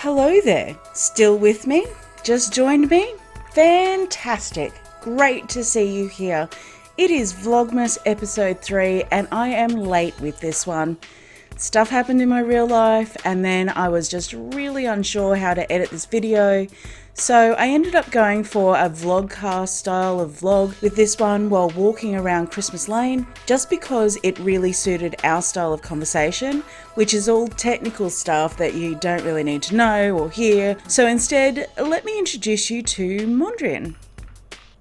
hello there. Still with me? Just joined me? Fantastic. Great to see you here. It is Vlogmas episode 3 and I am late with this one. Stuff happened in my real life and then I was just really unsure how to edit this video. So I ended up going for a vlogcast style of vlog with this one while walking around Christmas Lane, just because it really suited our style of conversation, which is all technical stuff that you don't really need to know or hear. So instead, let me introduce you to Mondrian.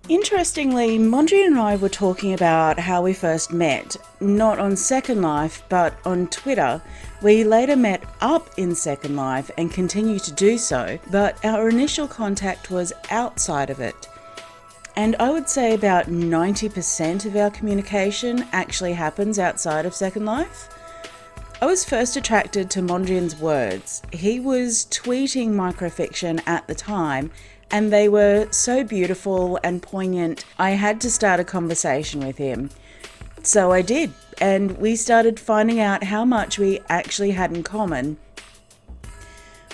Interestingly, Mondrian and I were talking about how we first met, not on Second Life, but on Twitter. We later met up in Second Life and continue to do so, but our initial contact was outside of it. And I would say about 90% of our communication actually happens outside of Second Life. I was first attracted to Mondrian's words. He was tweeting microfiction at the time, and they were so beautiful and poignant, I had to start a conversation with him. So I did, and we started finding out how much we actually had in common.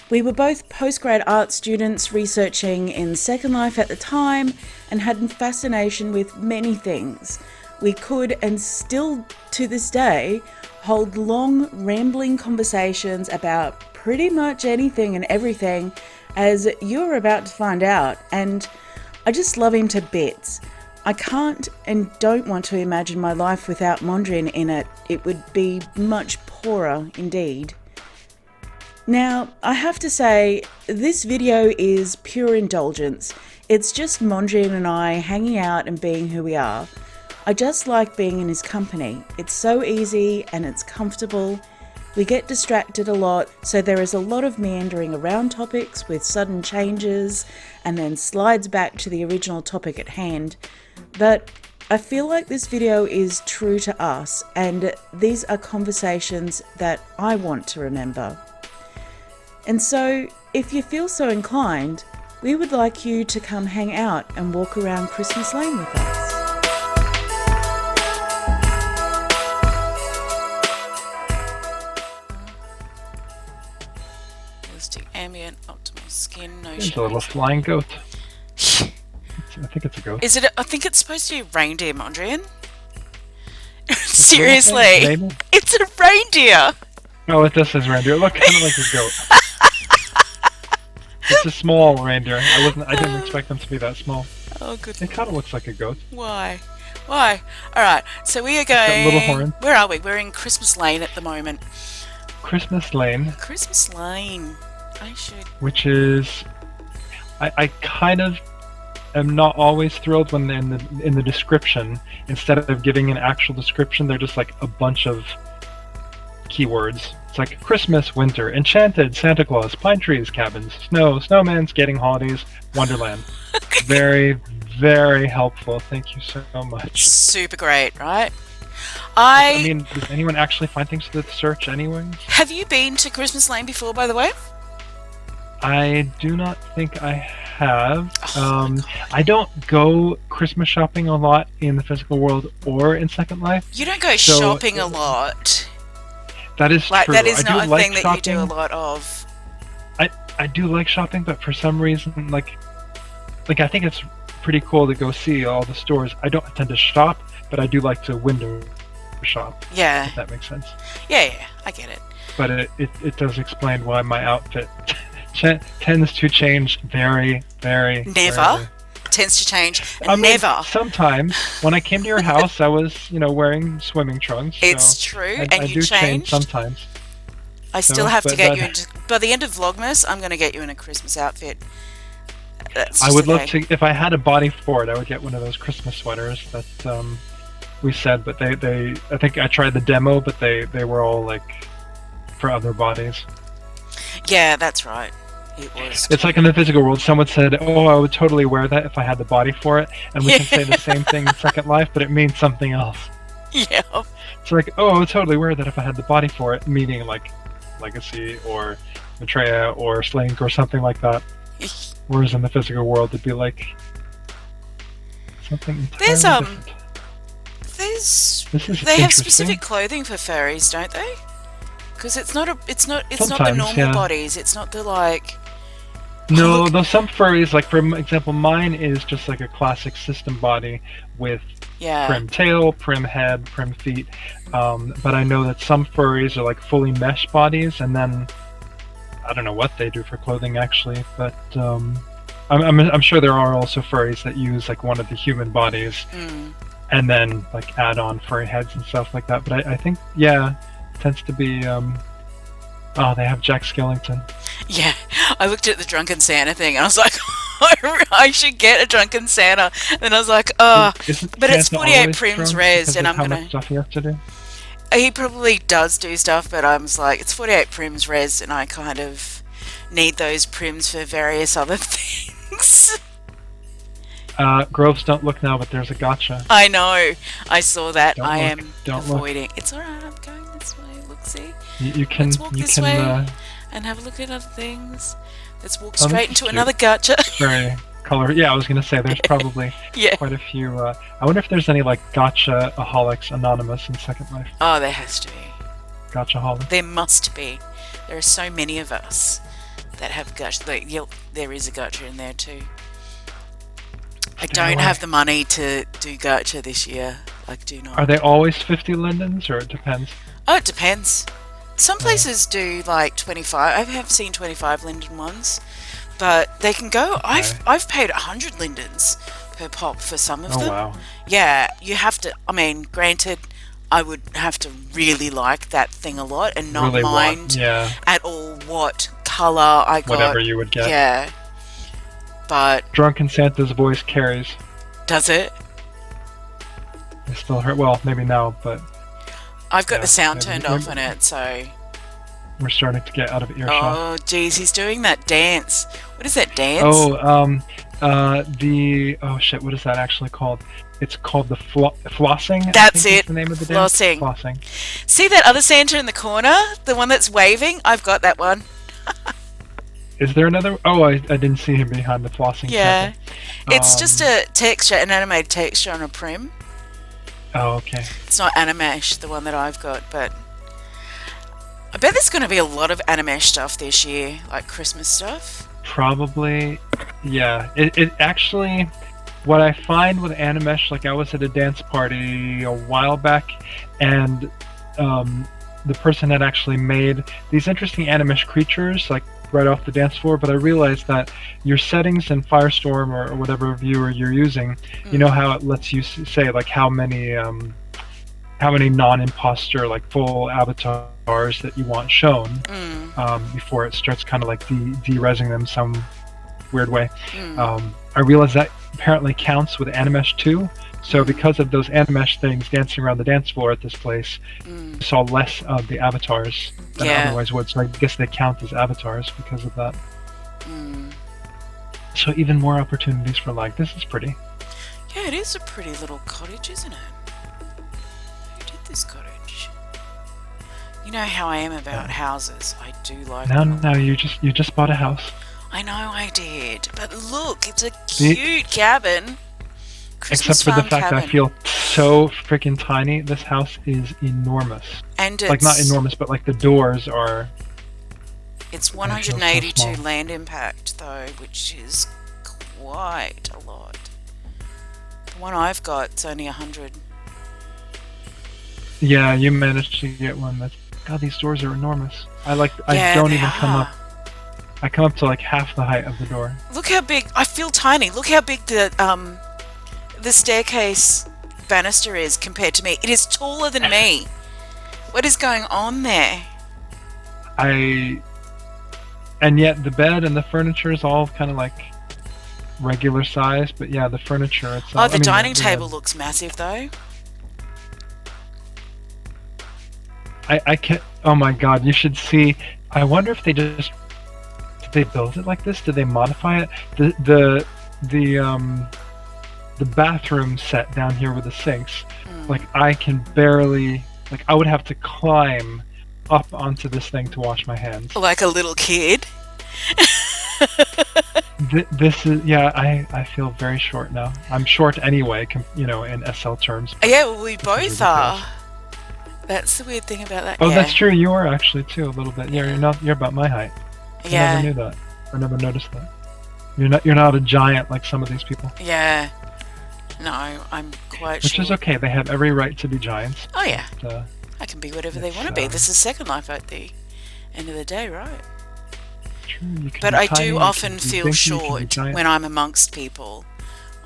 We were both postgrad art students researching in Second Life at the time and had a fascination with many things. We could, and still to this day, hold long, rambling conversations about pretty much anything and everything, as you're about to find out, and I just love him to bits. I can't and don't want to imagine my life without Mondrian in it. It would be much poorer indeed. Now, I have to say, this video is pure indulgence. It's just Mondrian and I hanging out and being who we are. I just like being in his company. It's so easy and it's comfortable. We get distracted a lot, so there is a lot of meandering around topics with sudden changes and then slides back to the original topic at hand. But I feel like this video is true to us, and these are conversations that I want to remember. And so, if you feel so inclined, we would like you to come hang out and walk around Christmas Lane with us. Ambient, optimal skin, no There's a little flying goat. I think it's a goat. Is it? I think it's supposed to be reindeer, Mondrian. Seriously, it's a reindeer. Oh, it does says reindeer. Look, kind of like a goat. It's a small reindeer. I didn't expect them to be that small. Oh, good. It kind of looks like a goat. Why? All right. So we are going. Little horn. Where are we? We're in Christmas Lane at the moment. Christmas Lane. Christmas Lane. Which is, I kind of am not always thrilled when in the description, instead of giving an actual description, they're just like a bunch of keywords. It's like Christmas, winter, enchanted, Santa Claus, pine trees, cabins, snow, snowman, skating, holidays, Wonderland. Very, very helpful. Thank you so much. Super great, right? I mean, does anyone actually find things to search anyway? Have you been to Christmas Lane before, by the way? I do not think I have. I don't go Christmas shopping a lot in the physical world or in Second Life. You don't go shopping a lot. That is true. That is not a thing that you do a lot of. I do like shopping, but for some reason, like I think it's pretty cool to go see all the stores. I don't tend to shop, but I do like to window shop. Yeah. If that makes sense. Yeah, I get it. But it does explain why my outfit tends to change very, very Never. Rarely. Tends to change. I mean, never. Sometimes. When I came to your house, I was, wearing swimming trunks. It's true, and I you do changed. Change sometimes. I still have to get you into... By the end of Vlogmas, I'm going to get you in a Christmas outfit. I would love to... If I had a body for it, I would get one of those Christmas sweaters that we said, but they I think I tried the demo, but they were all, like, for other bodies. Yeah, that's right. It was. It's like in the physical world, someone said, "Oh, I would totally wear that if I had the body for it," and we can say the same thing in Second Life, but it means something else. Yeah. It's like, "Oh, I would totally wear that if I had the body for it," meaning like Legacy or Maitreya or Slink or something like that. Whereas in the physical world, it'd be like something entirely different. They have specific clothing for furries, don't they? Because it's not the Sometimes, normal yeah. bodies. It's not the like. No, Look, though some furries, like for example, mine is just like a classic system body with yeah. prim tail, prim head, prim feet. But I know that some furries are like fully mesh bodies, and then I don't know what they do for clothing actually, but I'm sure there are also furries that use like one of the human bodies and then like add on furry heads and stuff like that. But I think it tends to be oh, they have Jack Skellington. Yeah, I looked at the Drunken Santa thing and I was like, I should get a Drunken Santa. And then I was like, oh, but it's 48 prims res, and I'm how gonna. much stuff he has to do? He probably does do stuff, but I was like, it's 48 prims res, and I kind of need those prims for various other things. Groves, don't look now, but there's a gotcha. I know. I saw that. Don't I look, am don't avoiding. Look. It's alright. I'm going this way. Look, see. You can. Let's walk you this can. way and have a look at other things. Let's walk Oh, straight into another gotcha. Very color. Yeah, I was gonna say there's probably quite a few. I wonder if there's any like gotcha-aholics anonymous in Second Life. Oh, there has to be. Gotcha-aholics. There must be. There are so many of us that have gotcha. Like, there is a gotcha in there too. I don't have the money to do gotcha this year. Like, do not. Are they always 50 lindens, or it depends? Oh, it depends. Some places do like 25. I have seen 25 linden ones, but they can go. I've paid 100 lindens per pop for some of them. Oh wow! Yeah, you have to. I mean, granted, I would have to really like that thing a lot and not really mind at all what color I got. Whatever you would get. Yeah, but Drunken Santa's voice carries. Does it? I still heard. Well, maybe now, but. I've got the sound turned off on it, so... We're starting to get out of earshot. Oh, geez, he's doing that dance. What is that dance? Oh, oh shit, what is that actually called? It's called the flossing. That's it. Is the name of the Flossing. dance. Flossing. See that other Santa in the corner? The one that's waving? I've got that one. Is there another? Oh, I didn't see him behind the flossing. Yeah. Santa. It's just a texture, an animated texture on a prim. Oh, okay. It's not Animesh, the one that I've got, but I bet there's going to be a lot of Animesh stuff this year, like Christmas stuff. Probably, yeah. It actually, what I find with Animesh, like I was at a dance party a while back, and the person had actually made these interesting Animesh creatures, like right off the dance floor, but I realized that your settings in Firestorm or whatever viewer you're using, you know how it lets you say like how many non-imposter like full avatars that you want shown before it starts kind of like de-resing them some weird way. I realized that apparently counts with Animesh too. So because of those Animesh things dancing around the dance floor at this place, I saw less of the avatars than I otherwise would. So I guess they count as avatars because of that. So even more opportunities for like, this is pretty. Yeah, it is a pretty little cottage, isn't it? Who did this cottage? You know how I am about houses. I do like them. No, you just bought a house. I know I did. But look, it's a cute cabin. Christmas Except for the fact cabin. that I feel so freaking tiny. This house is enormous. And it's, like not enormous, but like the doors are. It's 182 land impact though, which is quite a lot. The one I've got is only 100. Yeah, you managed to get one that's. God, these doors are enormous. I don't even come up. I come up to like half the height of the door. Look how big. I feel tiny. Look how big the staircase banister is compared to me. It is taller than me. What is going on there? And yet the bed and the furniture is all kind of like regular size, but yeah, the furniture itself. Oh, the dining table looks massive though. I can't. Oh my god, you should see. I wonder if they just did they build it like this? Did they modify it? The bathroom set down here with the sinks. Like I can barely. Like I would have to climb up onto this thing to wash my hands. Like a little kid. This is I feel very short now. I'm short anyway, in SL terms. Yeah, well, we both are. That's the weird thing about that. Oh, Yeah. that's true. You are actually too a little bit. Yeah, you're about my height. I Yeah. never knew that. I never noticed that. You're not a giant like some of these people. Yeah. No, I'm quite Which sure. is okay. They have every right to be giants. Oh yeah. But, I can be whatever they want to be. This is Second Life at the end of the day, right? true, you can But be I tiny, do you often can be feel big, you can be short giant. when I'm amongst people.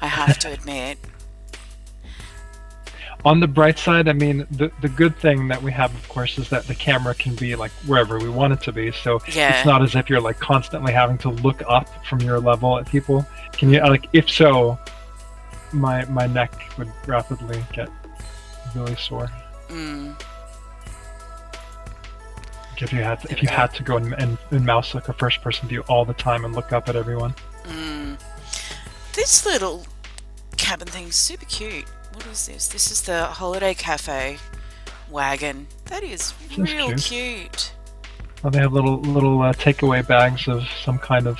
I have to admit. On the bright side, I mean, the good thing that we have, of course, is that the camera can be like wherever we want it to be. So Yeah. it's not as if you're like constantly having to look up from your level at people. Can you like, if so, my neck would rapidly get really sore. Mm. Like if you had to go and mouse like a first person view all the time and look up at everyone. Mm. This little cabin thing's super cute. What is this? This is the Holiday Cafe wagon. That is real cute. Oh, they have little takeaway bags of some kind of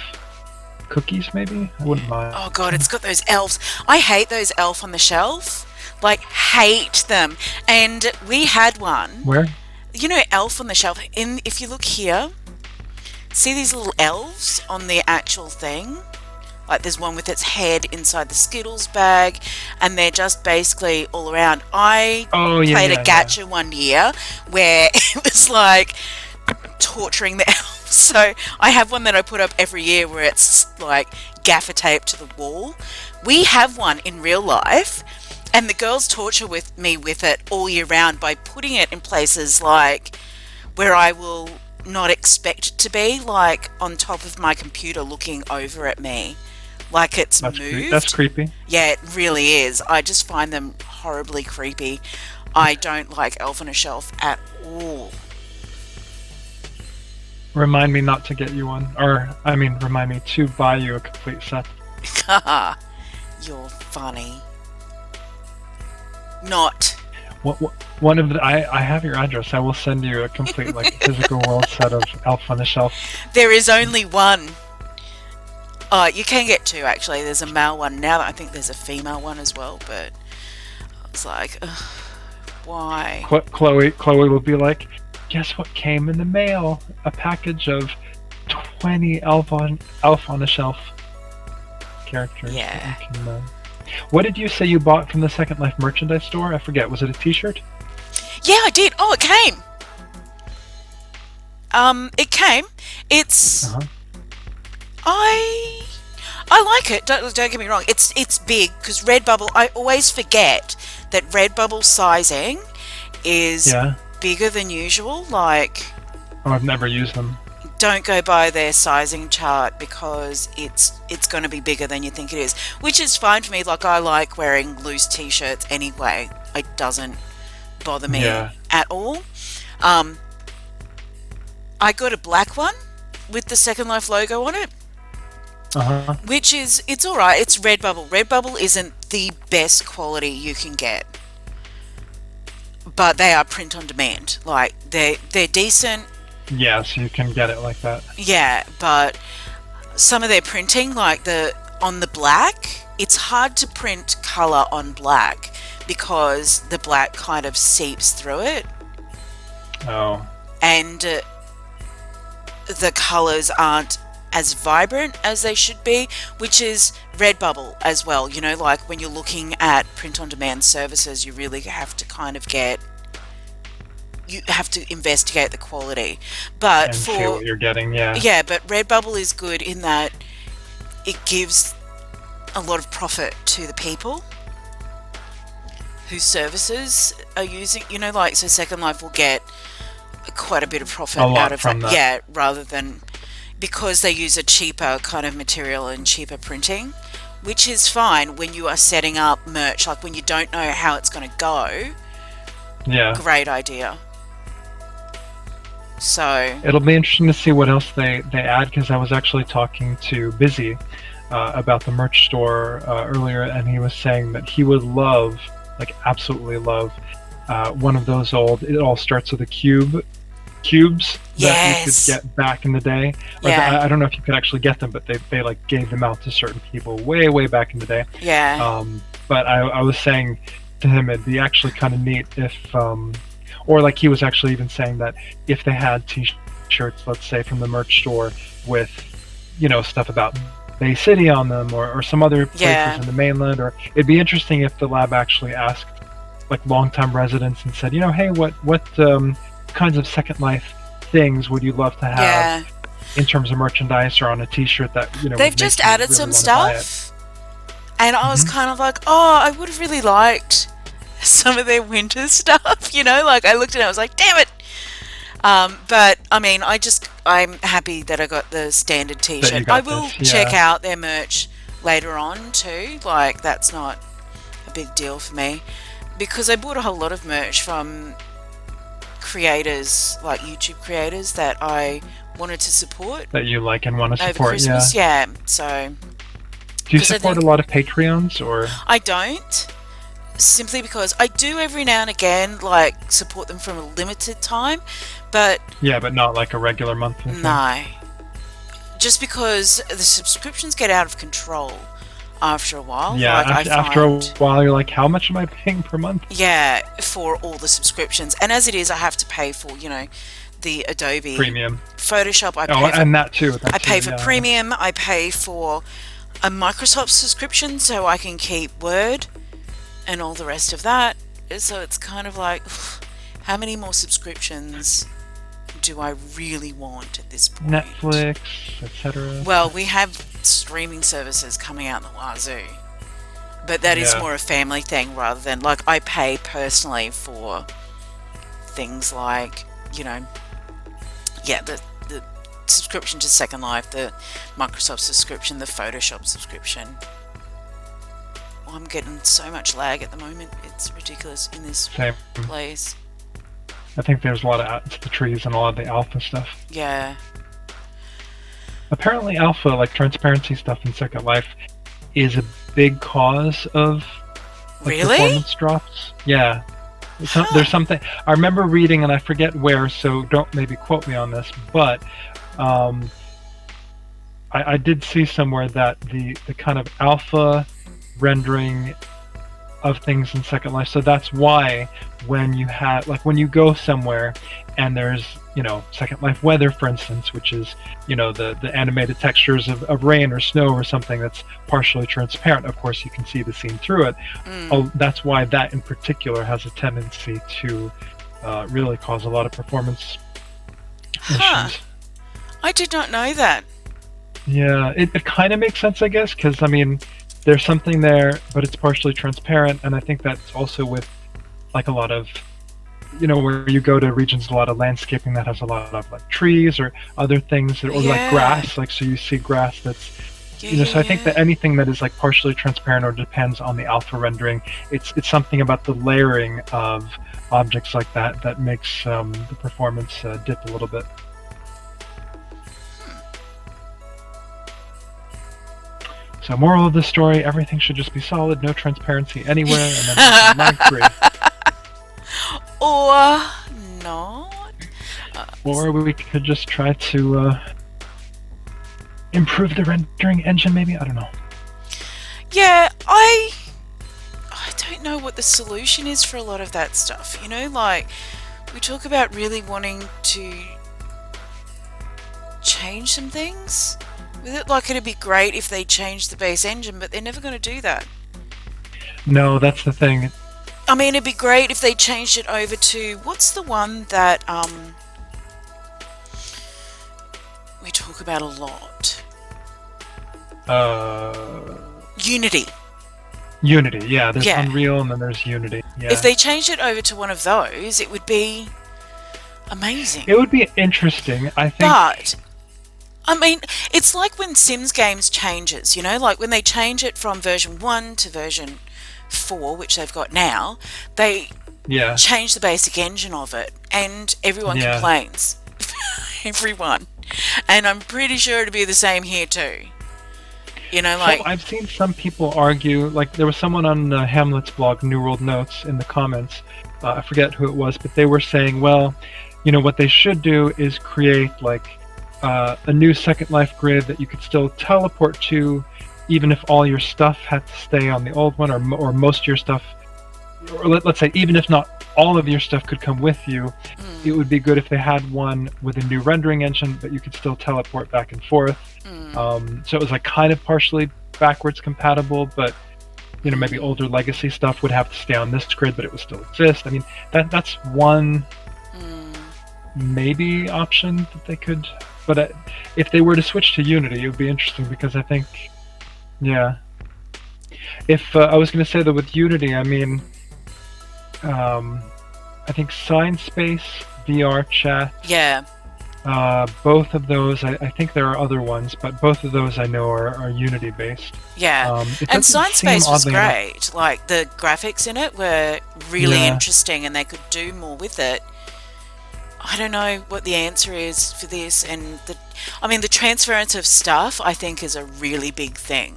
cookies, maybe? I wouldn't mind. Oh god, it's got those elves. I hate those elf on the shelf. Like, hate them. And we had one. Where? You know, elf on the shelf. If you look here, see these little elves on the actual thing? Like, there's one with its head inside the Skittles bag, and they're just basically all around. I played a gacha one year where it was like torturing the elves. So I have one that I put up every year where it's like gaffer taped to the wall. We have one in real life, and the girls torture me with it all year round by putting it in places like where I will not expect it to be, like on top of my computer looking over at me. Like it's moved. That's creepy. Yeah, it really is. I just find them horribly creepy. I don't like Elf on a Shelf at all. Remind me not to get you one. Or, I mean, remind me to buy you a complete set. You're funny. Not. One of the... I have your address. I will send you a complete, like, physical world set of Elf on the Shelf. There is only one. You can get two, actually. There's a male one now. I think there's a female one as well, but it's like, ugh, why? Chloe will be like, guess what came in the mail? A package of 20 Elf on a Shelf characters. Yeah. What did you say you bought from the Second Life merchandise store? I forget. Was it a t-shirt? Yeah, I did. Oh, it came. It came. It's... Uh-huh. I like it. Don't get me wrong. It's big because Redbubble. I always forget that Redbubble sizing is bigger than usual. Like, oh, I've never used them. Don't go by their sizing chart because it's going to be bigger than you think it is, which is fine for me. Like, I like wearing loose t-shirts anyway. It doesn't bother me at all. I got a black one with the Second Life logo on it. Uh-huh. Which is, it's alright, it's Redbubble. Redbubble isn't the best quality you can get. But they are print on demand. Like, they're decent. Yeah, so you can get it like that. Yeah, but some of their printing, like on the black, it's hard to print colour on black because the black kind of seeps through it. Oh. And the colours aren't as vibrant as they should be, which is Redbubble as well. You know, like when you're looking at print-on-demand services, you really have to kind of you have to investigate the quality. But and see what you're getting, Yeah, but Redbubble is good in that it gives a lot of profit to the people whose services are using, you know, like, so Second Life will get quite a bit of profit out of that. Yeah, rather than... because they use a cheaper kind of material and cheaper printing, which is fine when you are setting up merch, like when you don't know how it's going to go. Yeah. Great idea. So... it'll be interesting to see what else they add, because I was actually talking to Busy about the merch store earlier, and he was saying that he would love, like absolutely love, one of those old, it all starts with a cubes that you could get back in the day. I don't know if you could actually get them, but they like gave them out to certain people way back in the day. But I was saying to him, it'd be actually kind of neat if Or like he was actually even saying that if they had T-shirts, let's say from the merch store with, stuff about Bay City on them, or some other places in the mainland, or it'd be interesting if the lab actually asked like longtime residents and said, hey, what kinds of Second Life things would you love to have in terms of merchandise or on a T-shirt that they've just added some stuff, and I was kind of like, I would have really liked some of their winter stuff. Like I looked at it, I was like, damn it. But I mean, I'm happy that I got the standard T-shirt. I will check out their merch later on too. Like that's not a big deal for me, because I bought a whole lot of merch from creators, like YouTube creators that I wanted to support. That you like and want to support, over Christmas. Yeah. So. Do you support a lot of Patreons, or? I don't. Simply because I do every now and again, like, support them from a limited time, but... Yeah, but not like a regular monthly thing. No. Just because the subscriptions get out of control after a while. Yeah, like, after a while you're like, how much am I paying per month? Yeah, for all the subscriptions. And as it is, I have to pay for, the Adobe... Premium. Photoshop. And that too. I pay for Premium. I pay for a Microsoft subscription so I can keep Word and all the rest of that. So it's kind of like, how many more subscriptions do I really want at this point? Netflix, etc. Well, we have streaming services coming out in the wazoo, but that is more a family thing rather than, like, I pay personally for things like, the subscription to Second Life, the Microsoft subscription, the Photoshop subscription. I'm getting so much lag at the moment. It's ridiculous in this place. I think there's a lot of the trees and a lot of the alpha stuff. Yeah. Apparently alpha, like transparency stuff in Second Life, is a big cause of performance drops. Yeah. There's something... I remember reading, and I forget where, so don't maybe quote me on this, but I did see somewhere that the kind of alpha rendering of things in Second Life, so that's why when you have, like, when you go somewhere and there's, Second Life weather, for instance, which is, the animated textures of rain or snow or something that's partially transparent, of course you can see the scene through it. That's why that in particular has a tendency to really cause a lot of performance issues. I did not know that. Yeah, it kind of makes sense, I guess, because, I mean, there's something there, but it's partially transparent, and I think that's also with, like, a lot of, where you go to regions, a lot of landscaping that has a lot of, like, trees or other things, or like grass, like, so you see grass that's, so I think that anything that is, like, partially transparent or depends on the alpha rendering, it's something about the layering of objects like that makes the performance dip a little bit. So moral of the story, everything should just be solid, no transparency anywhere, and then lag free. Or not. Or we could just try to improve the rendering engine, maybe? I don't know. Yeah, I don't know what the solution is for a lot of that stuff. Like, we talk about really wanting to change some things with it. Like, it'd be great if they changed the base engine, but they're never going to do that. No, that's the thing. I mean, it'd be great if they changed it over to, what's the one that we talk about a lot? Unity. Unity, yeah. There's Unreal and then there's Unity. Yeah. If they changed it over to one of those, it would be amazing. It would be interesting, I think. But I mean, it's like when Sims games changes, like when they change it from version 1 to version 4, which they've got now, they change the basic engine of it, and everyone complains. Everyone. And I'm pretty sure it'd be the same here too. Like... So I've seen some people argue, like there was someone on Hamlet's blog, New World Notes, in the comments, I forget who it was, but they were saying, well, what they should do is create, like, a new Second Life grid that you could still teleport to, even if all your stuff had to stay on the old one, or most of your stuff or let's say even if not all of your stuff could come with you, it would be good if they had one with a new rendering engine, but you could still teleport back and forth. So it was like kind of partially backwards compatible, but you know, maybe older legacy stuff would have to stay on this grid, but it would still exist. I mean, that's one maybe option that they could. But if they were to switch to Unity, it would be interesting because I think, yeah. If I was going to say that with Unity, I mean, I think Science Space, VR Chat. Yeah. Both of those, I think there are other ones, but both of those I know are Unity based. Yeah, and Science Space was great. Like the graphics in it were really interesting, and they could do more with it. I don't know what the answer is for this, and the transference of stuff I think is a really big thing.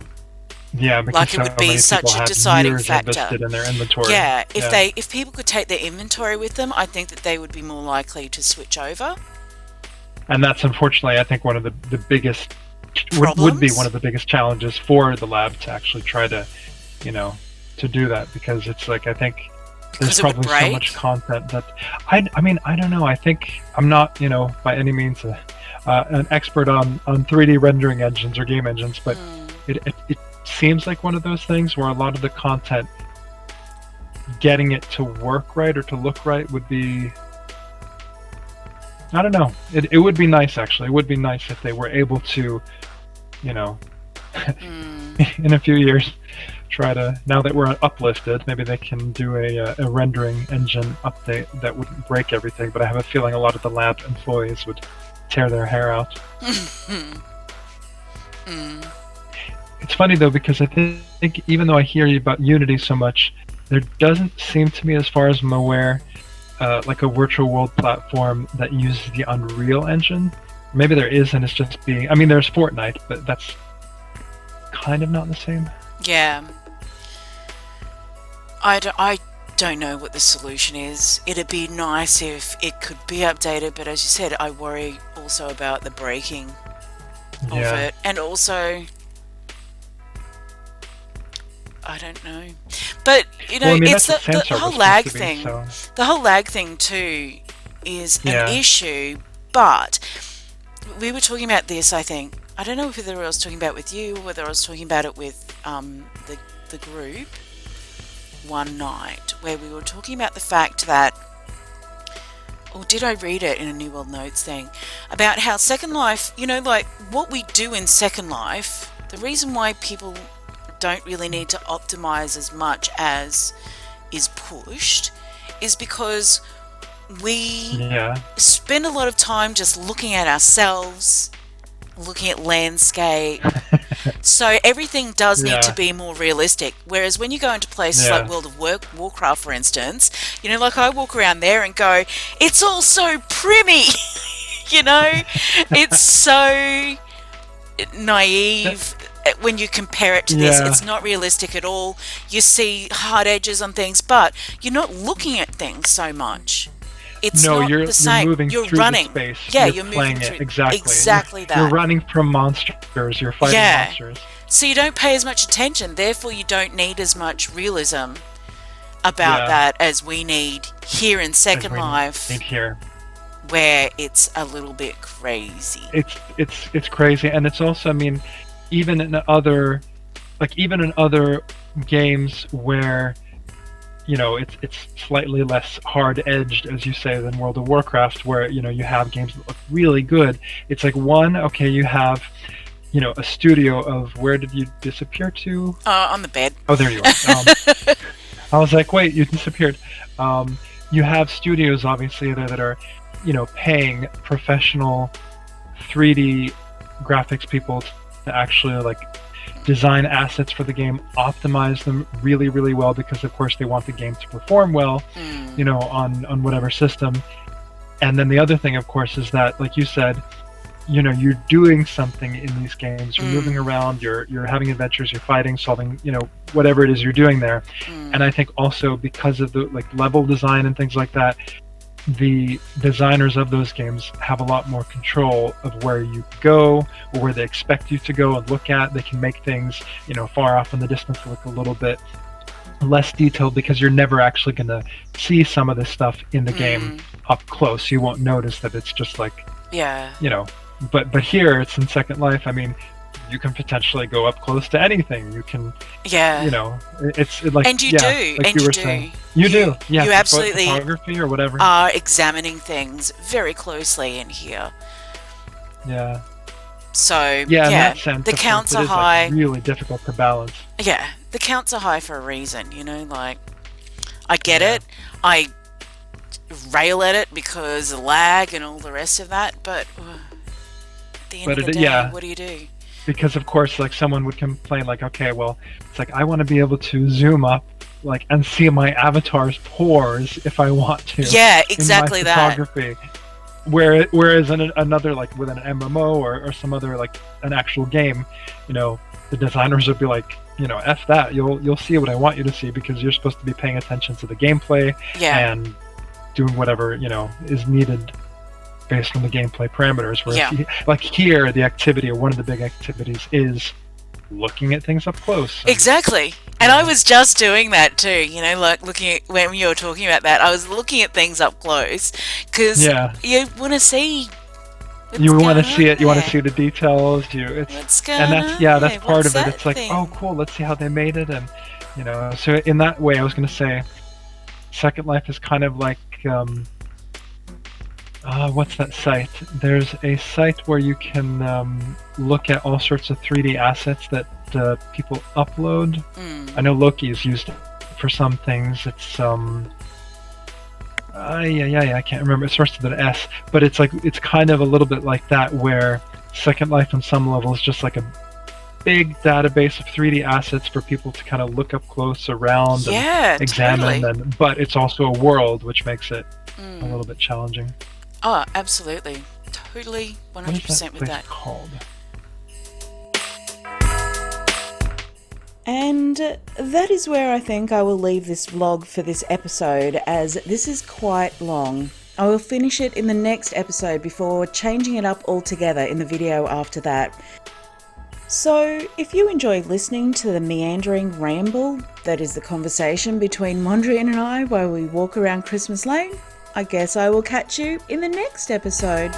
Yeah, because like it would be such a deciding factor in their inventory. Yeah, if people could take their inventory with them, I think that they would be more likely to switch over. And that's unfortunately, I think, one of the biggest would be one of the biggest challenges for the lab to actually try to, to do that, because it's like, I think there's probably so much content that I mean, I don't know. I think I'm not, by any means an expert on 3D rendering engines or game engines, but it seems like one of those things where a lot of the content, getting it to work right or to look right would be, I don't know. It would be nice, actually. It would be nice if they were able to, in a few years, try to, now that we're uplifted, maybe they can do a rendering engine update that wouldn't break everything, but I have a feeling a lot of the lab employees would tear their hair out. It's funny, though, because I think even though I hear you about Unity so much, there doesn't seem to me, as far as I'm aware, like a virtual world platform that uses the Unreal Engine. Maybe there is, and it's just being... I mean, there's Fortnite, but that's kind of not the same. Yeah. I don't know what the solution is. It'd be nice if it could be updated, but as you said, I worry also about the breaking of it. And also... I don't know, but it's the whole lag thing. So. The whole lag thing too is an issue. But we were talking about this. I think I don't know whether I was talking about it with you or whether I was talking about it with the group one night, where we were talking about the fact that, or did I read it in a New World Notes thing about how Second Life? Like what we do in Second Life. The reason why people don't really need to optimize as much as is pushed is because we spend a lot of time just looking at ourselves, looking at landscape. So everything does need to be more realistic. Whereas when you go into places like World of Warcraft, for instance, like I walk around there and go, it's all so primmy. It's so naive. When you compare it to this, it's not realistic at all. You see hard edges on things, but you're not looking at things so much. It's not the same. You're moving through running. The space. Yeah, you're moving through it. Exactly that. You're running from monsters. You're fighting monsters. So you don't pay as much attention. Therefore, you don't need as much realism about that as we need here in Second Life. Where it's a little bit crazy. It's crazy, and it's also, I mean, even in other games where it's slightly less hard edged, as you say, than World of Warcraft, where you have games that look really good. It's like you have a studio of, where did you disappear to? On the bed. Oh, there you are. I was like, wait, you disappeared. You have studios obviously that are paying professional 3D graphics people to actually design assets for the game, optimize them really, really well, because of course they want the game to perform well, on whatever system. And then the other thing, of course, is that, like you said, you're doing something in these games. You're moving around. You're having adventures. You're fighting, solving, whatever it is you're doing there. And I think also because of the level design and things like that, the designers of those games have a lot more control of where you go or where they expect you to go and look at. They can make things, far off in the distance look a little bit less detailed because you're never actually going to see some of this stuff in the game up close. You won't notice that it's just like, you know, but here it's in Second Life. I mean, you can potentially go up close to anything. You can, you know, it's like, and you do, like and you were saying. You do, yeah. You absolutely photography or whatever are examining things very closely in here. Yeah. So in that sense, the counts are high. Like really difficult to balance. Yeah, the counts are high for a reason. You know, like I get it. I rail at it because of lag and all the rest of that. But at the end of the day, what do you do? Because of course, like someone would complain, like, okay, well, it's like I want to be able to zoom up, like, and see my avatar's pores if I want to. Yeah, exactly in my photography. Whereas another, like with an MMO or some other, like an actual game, you know, the designers would be like, you know, F that, you'll see what I want you to see because you're supposed to be paying attention to the gameplay and doing whatever, you know, is needed based on the gameplay parameters. Where like here, the activity, or one of the big activities, is looking at things up close. Exactly. And I was just doing that too, you know, like looking at, when you were talking about that, I was looking at things up close because you want to see you want to see it, you want to see the details, that's part of it. It's like, oh cool, let's see how they made it. And you know, so in that way I was going to say Second Life is kind of like what's that site? There's a site where you can look at all sorts of 3D assets that people upload. I know Loki is used for some things. It's I can't remember. It starts with an S, but it's like, it's kind of a little bit like that, where Second Life on some level is just like a big database of 3D assets for people to kind of look up close, around, and examine. And but it's also a world, which makes it a little bit challenging. Oh, absolutely, totally, 100% with that. Called? And that is where I think I will leave this vlog for this episode, as this is quite long. I will finish it in the next episode before changing it up altogether in the video after that. So if you enjoy listening to the meandering ramble, that is the conversation between Mondrian and I while we walk around Christmas Lane, I guess I will catch you in the next episode.